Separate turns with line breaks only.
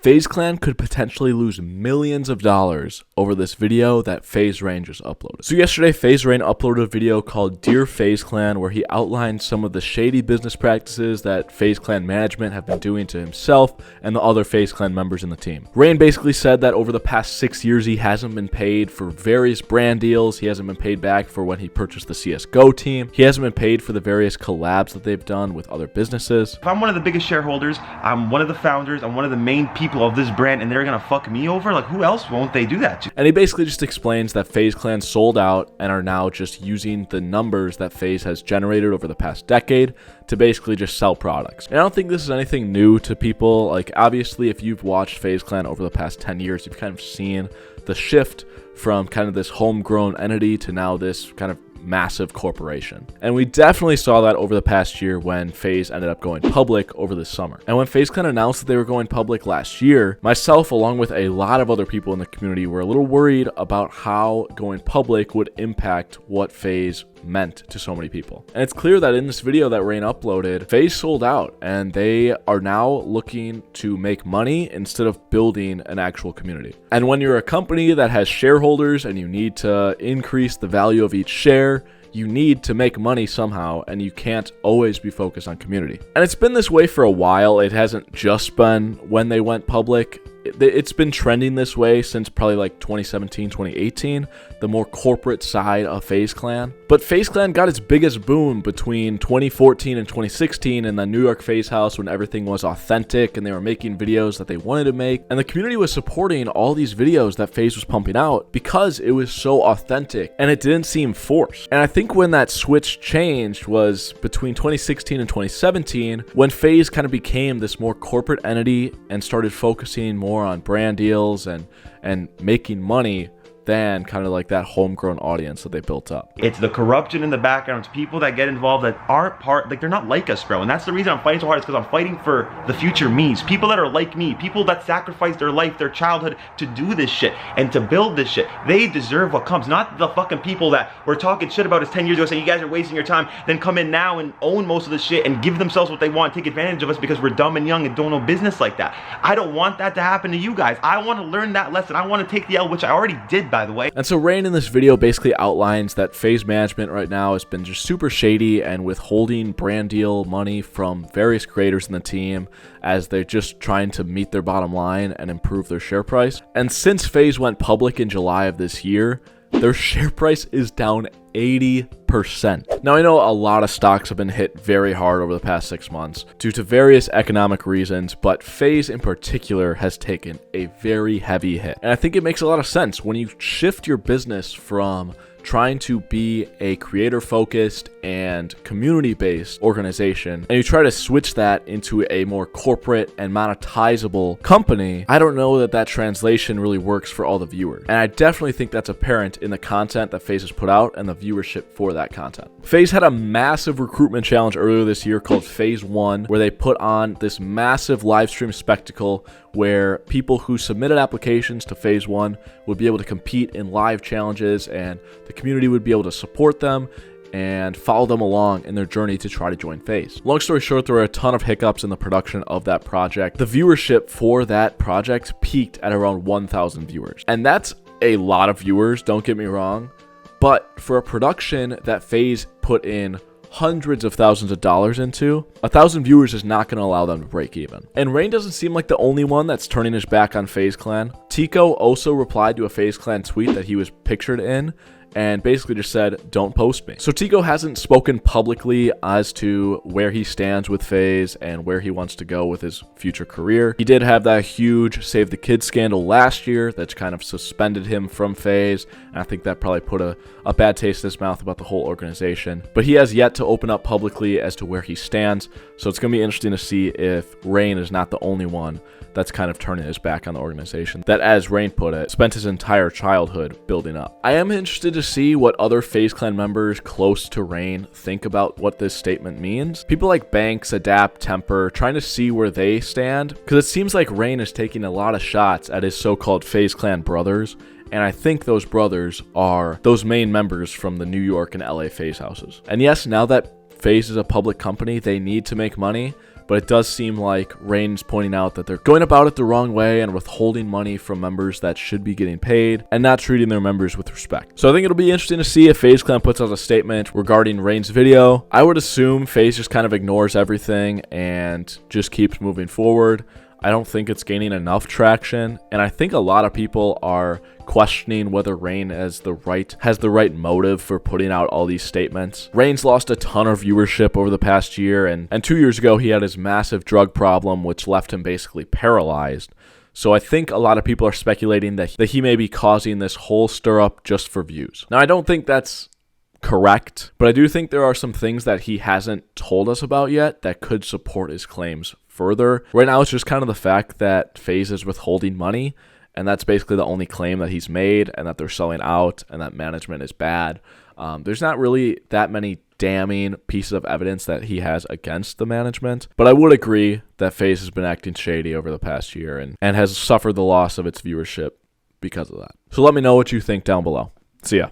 FaZe Clan could potentially lose millions of dollars over this video that Faze Rain just uploaded. So yesterday, Faze Rain uploaded a video called Dear FaZe Clan, where he outlined some of the shady business practices that FaZe Clan management have been doing to himself and the other FaZe Clan members in the team. Rain basically said that over the past 6 years, he hasn't been paid for various brand deals. He hasn't been paid back for when he purchased the CSGO team. He hasn't been paid for the various collabs that they've done with other businesses.
If I'm one of the biggest shareholders, I'm one of the founders, I'm one of the main people of this brand, and they're gonna fuck me over, like who else won't they do that to?
And he basically just explains that FaZe Clan sold out and are now just using the numbers that FaZe has generated over the past decade to basically just sell products. And I don't think this is anything new to people. Like, obviously, if you've watched FaZe Clan over the past 10 years, you've kind of seen the shift from kind of this homegrown entity to now this kind of massive corporation. And we definitely saw that over the past year when FaZe ended up going public over the summer. And when FaZe Clan announced that they were going public last year, myself along with a lot of other people in the community were a little worried about how going public would impact what FaZe meant to so many people. And it's clear that in this video that Rain uploaded, FaZe sold out and they are now looking to make money instead of building an actual community. And when you're a company that has shareholders and you need to increase the value of each share, you need to make money somehow, and you can't always be focused on community. And it's been this way for a while. It hasn't just been when they went public. It's been trending this way since probably like 2017, 2018, the more corporate side of FaZe Clan. But FaZe Clan got its biggest boom between 2014 and 2016 in the New York FaZe house when everything was authentic and they were making videos that they wanted to make. And the community was supporting all these videos that FaZe was pumping out because it was so authentic and it didn't seem forced. And I think when that switch changed was between 2016 and 2017 when FaZe kind of became this more corporate entity and started focusing more on brand deals and making money than kind of like that homegrown audience that they built up.
It's the corruption in the background. It's people that get involved that aren't part, like they're not like us, bro. And that's the reason I'm fighting so hard, is because I'm fighting for the future me's. People that are like me, people that sacrifice their life, their childhood to do this shit and to build this shit. They deserve what comes, not the fucking people that were talking shit about us 10 years ago saying you guys are wasting your time, then come in now and own most of the shit and give themselves what they want, take advantage of us because we're dumb and young and don't know business like that. I don't want that to happen to you guys. I want to learn that lesson. I want to take the L, which I already did, by the way.
And so Rain in this video basically outlines that FaZe management right now has been just super shady and withholding brand deal money from various creators in the team as they're just trying to meet their bottom line and improve their share price. And since FaZe went public in July of this year, their share price is down 80%. Now, I know a lot of stocks have been hit very hard over the past 6 months due to various economic reasons, but FaZe in particular has taken a very heavy hit. And I think it makes a lot of sense when you shift your business from trying to be a creator-focused and community-based organization, and you try to switch that into a more corporate and monetizable company. I don't know that that translation really works for all the viewers, and I definitely think that's apparent in the content that FaZe has put out and the viewership for that content. FaZe had a massive recruitment challenge earlier this year called Phase 1, where they put on this massive live stream spectacle where people who submitted applications to Phase 1 would be able to compete in live challenges, and the community would be able to support them and follow them along in their journey to try to join FaZe. Long story short, there were a ton of hiccups in the production of that project. The viewership for that project peaked at around 1,000 viewers. And that's a lot of viewers, don't get me wrong. But for a production that FaZe put in hundreds of thousands of dollars into, 1,000 viewers is not going to allow them to break even. And Rain doesn't seem like the only one that's turning his back on FaZe Clan. Tico also replied to a FaZe Clan tweet that he was pictured in and basically just said, "Don't post me." So Tico hasn't spoken publicly as to where he stands with FaZe and where he wants to go with his future career. He did have that huge Save the Kids scandal last year that's kind of suspended him from FaZe, and I think that probably put a bad taste in his mouth about the whole organization. But he has yet to open up publicly as to where he stands, so it's going to be interesting to see if Rain is not the only one that's kind of turning his back on the organization that, as Rain put it, spent his entire childhood building up. I am interested to see what other FaZe Clan members close to Rain think about what this statement means. People like Banks, Adapt, Temper, trying to see where they stand, because it seems like Rain is taking a lot of shots at his so-called FaZe Clan brothers, and I think those brothers are those main members from the New York and LA FaZe houses. And yes, now that FaZe is a public company, they need to make money, but it does seem like Rain's pointing out that they're going about it the wrong way and withholding money from members that should be getting paid and not treating their members with respect. So I think it'll be interesting to see if FaZe Clan puts out a statement regarding Rain's video. I would assume FaZe just kind of ignores everything and just keeps moving forward. I don't think it's gaining enough traction, and I think a lot of people are questioning whether Rain has the right motive for putting out all these statements. Rain's lost a ton of viewership over the past year, and 2 years ago he had his massive drug problem, which left him basically paralyzed. So I think a lot of people are speculating that he may be causing this whole stir-up just for views. Now, I don't think that's correct, but I do think there are some things that he hasn't told us about yet that could support his claims further. Right now, it's just kind of the fact that FaZe is withholding money, and that's basically the only claim that he's made, and that they're selling out, and that management is bad. There's not really that many damning pieces of evidence that he has against the management, but I would agree that FaZe has been acting shady over the past year and has suffered the loss of its viewership because of that. So let me know what you think down below. See ya.